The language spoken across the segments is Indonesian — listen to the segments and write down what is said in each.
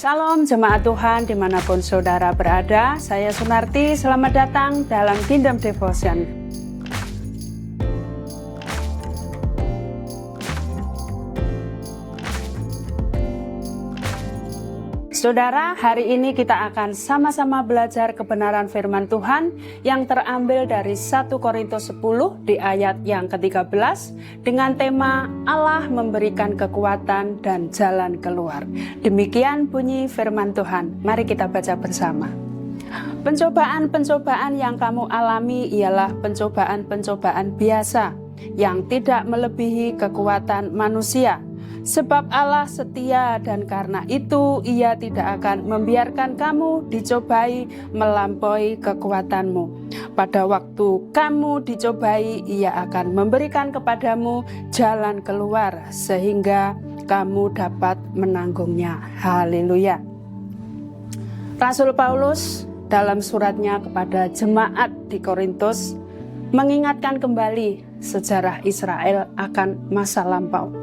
Salam jemaat Tuhan dimanapun saudara berada, saya Sunarti, selamat datang dalam Kingdom Devotion. Saudara, hari ini kita akan sama-sama belajar kebenaran firman Tuhan yang terambil dari 1 Korintus 10 di ayat yang ke-13 dengan tema Allah memberikan kekuatan dan jalan keluar. Demikian bunyi firman Tuhan. Mari kita baca bersama. Pencobaan-pencobaan yang kamu alami ialah pencobaan-pencobaan biasa yang tidak melebihi kekuatan manusia. Sebab Allah setia dan karena itu Ia tidak akan membiarkan kamu dicobai melampaui kekuatanmu. Pada waktu kamu dicobai, Ia akan memberikan kepadamu jalan keluar sehingga kamu dapat menanggungnya. Haleluya. Rasul Paulus dalam suratnya kepada jemaat di Korintus mengingatkan kembali sejarah Israel akan masa lampau.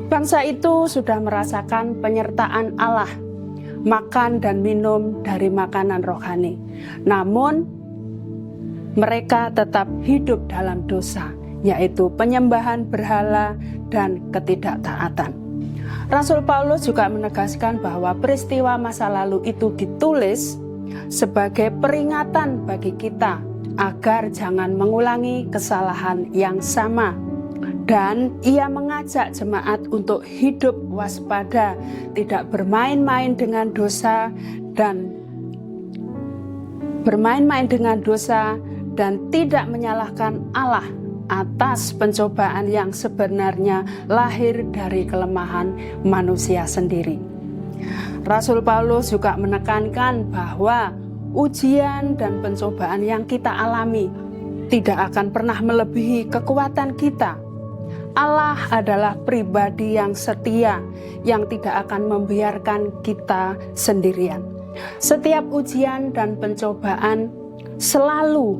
Bangsa itu sudah merasakan penyertaan Allah, makan dan minum dari makanan rohani. Namun, mereka tetap hidup dalam dosa, yaitu penyembahan berhala dan ketidaktaatan. Rasul Paulus juga menegaskan bahwa peristiwa masa lalu itu ditulis sebagai peringatan bagi kita agar jangan mengulangi kesalahan yang sama. Dan ia mengajak jemaat untuk hidup waspada, tidak bermain-main dengan dosa dan tidak menyalahkan Allah atas pencobaan yang sebenarnya lahir dari kelemahan manusia sendiri. Rasul Paulus juga menekankan bahwa ujian dan pencobaan yang kita alami tidak akan pernah melebihi kekuatan kita. Allah adalah pribadi yang setia, yang tidak akan membiarkan kita sendirian. Setiap ujian dan pencobaan selalu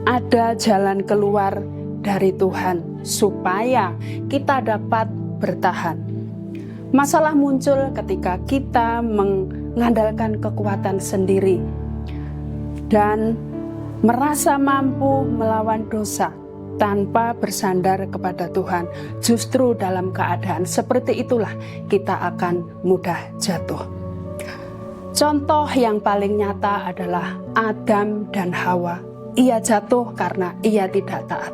ada jalan keluar dari Tuhan supaya kita dapat bertahan. Masalah muncul ketika kita mengandalkan kekuatan sendiri dan merasa mampu melawan dosa tanpa bersandar kepada Tuhan. Justru dalam keadaan seperti itulah kita akan mudah jatuh. Contoh yang paling nyata adalah Adam dan Hawa. Ia jatuh karena ia tidak taat.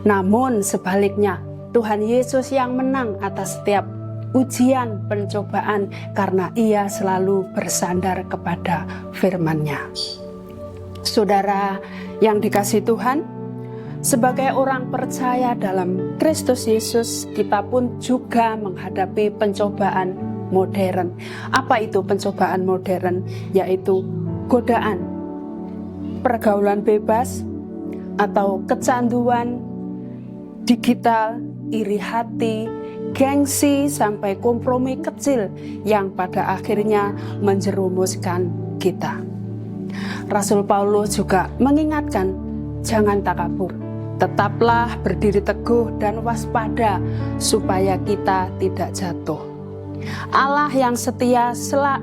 Namun sebaliknya, Tuhan Yesus yang menang atas setiap ujian pencobaan karena ia selalu bersandar kepada firman-Nya. Saudara yang dikasihi Tuhan, sebagai orang percaya dalam Kristus Yesus, kita pun juga menghadapi pencobaan modern. Apa itu pencobaan modern? Yaitu godaan, pergaulan bebas, atau kecanduan digital, iri hati, gengsi, sampai kompromi kecil yang pada akhirnya menjerumuskan kita. Rasul Paulus juga mengingatkan, jangan takabur. Tetaplah berdiri teguh dan waspada supaya kita tidak jatuh. Allah yang setia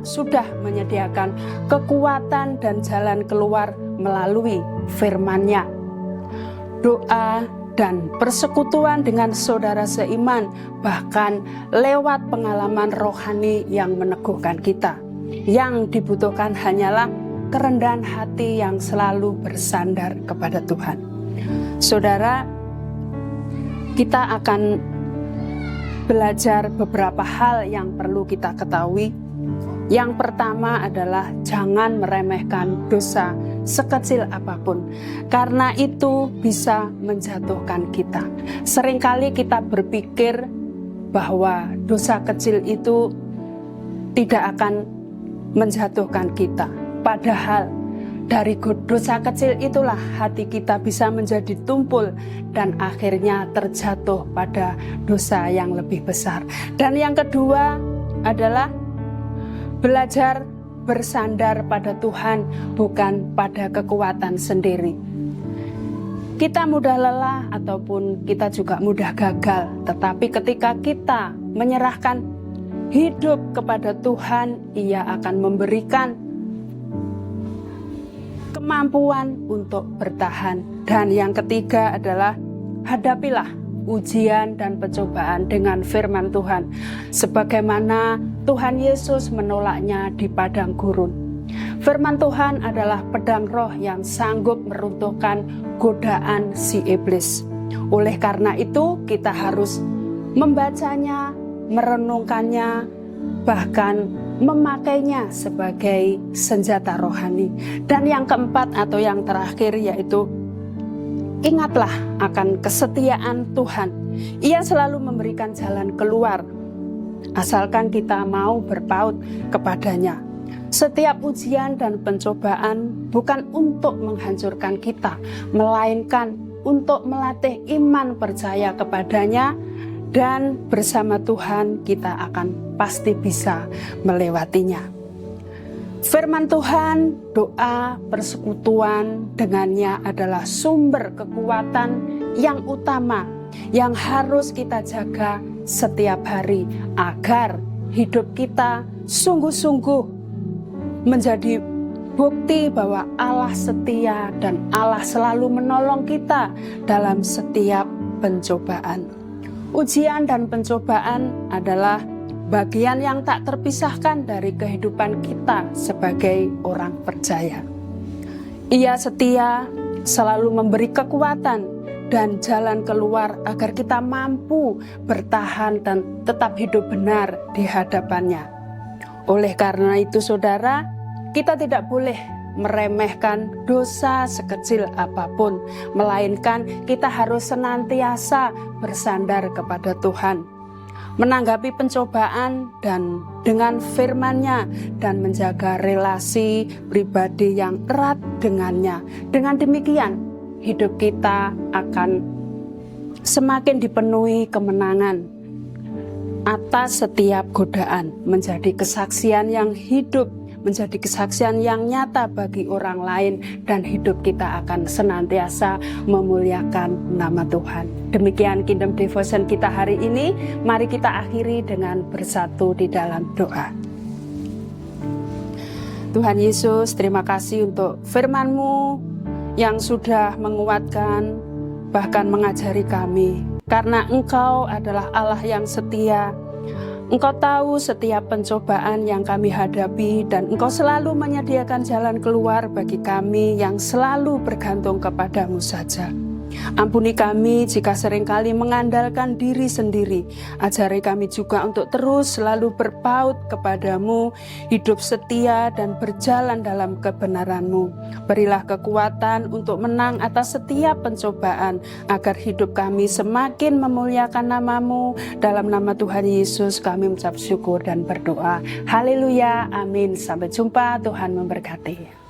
sudah menyediakan kekuatan dan jalan keluar melalui firman-Nya. Doa dan persekutuan dengan saudara seiman, bahkan lewat pengalaman rohani yang meneguhkan kita. Yang dibutuhkan hanyalah kerendahan hati yang selalu bersandar kepada Tuhan. Saudara, kita akan belajar beberapa hal yang perlu kita ketahui. Yang pertama adalah jangan meremehkan dosa sekecil apapun, karena itu bisa menjatuhkan kita. Seringkali kita berpikir bahwa dosa kecil itu tidak akan menjatuhkan kita. Padahal dari dosa kecil itulah hati kita bisa menjadi tumpul dan akhirnya terjatuh pada dosa yang lebih besar. Dan yang kedua adalah belajar bersandar pada Tuhan, bukan pada kekuatan sendiri. Kita mudah lelah ataupun kita juga mudah gagal, tetapi ketika kita menyerahkan hidup kepada Tuhan, Ia akan memberikan kemampuan untuk bertahan. Dan yang ketiga adalah hadapilah ujian dan pencobaan dengan firman Tuhan, sebagaimana Tuhan Yesus menolaknya di padang gurun. Firman Tuhan adalah pedang roh yang sanggup meruntuhkan godaan si iblis. Oleh karena itu, kita harus membacanya, merenungkannya, bahkan memakainya sebagai senjata rohani. Dan yang keempat atau yang terakhir yaitu ingatlah akan kesetiaan Tuhan. Ia selalu memberikan jalan keluar, asalkan kita mau berpaut kepadanya. Setiap ujian dan pencobaan bukan untuk menghancurkan kita, melainkan untuk melatih iman percaya kepadanya, dan bersama Tuhan kita akan pasti bisa melewatinya. Firman Tuhan, doa, persekutuan dengannya adalah sumber kekuatan yang utama yang harus kita jaga setiap hari agar hidup kita sungguh-sungguh menjadi bukti bahwa Allah setia dan Allah selalu menolong kita dalam setiap pencobaan. Ujian dan pencobaan adalah bagian yang tak terpisahkan dari kehidupan kita sebagai orang percaya. Ia setia, selalu memberi kekuatan dan jalan keluar agar kita mampu bertahan dan tetap hidup benar di hadapannya. Oleh karena itu saudara, kita tidak boleh meremehkan dosa sekecil apapun, melainkan kita harus senantiasa bersandar kepada Tuhan, menanggapi pencobaan dan dengan firman-Nya, dan menjaga relasi pribadi yang erat dengannya. Dengan demikian, hidup kita akan semakin dipenuhi kemenangan atas setiap godaan, menjadi kesaksian yang hidup, menjadi kesaksian yang nyata bagi orang lain, dan hidup kita akan senantiasa memuliakan nama Tuhan. Demikian Kingdom Devotion kita hari ini. Mari kita akhiri dengan bersatu di dalam doa. Tuhan Yesus, terima kasih untuk firman-Mu yang sudah menguatkan, bahkan mengajari kami. Karena Engkau adalah Allah yang setia, Engkau tahu setiap pencobaan yang kami hadapi, dan Engkau selalu menyediakan jalan keluar bagi kami yang selalu bergantung kepadamu saja. Ampuni kami jika seringkali mengandalkan diri sendiri. Ajari kami juga untuk terus selalu berpaut kepadamu, hidup setia dan berjalan dalam kebenaran-Mu. Berilah kekuatan untuk menang atas setiap pencobaan, agar hidup kami semakin memuliakan nama-Mu. Dalam nama Tuhan Yesus kami mengucap syukur dan berdoa. Haleluya, amin. Sampai jumpa, Tuhan memberkati.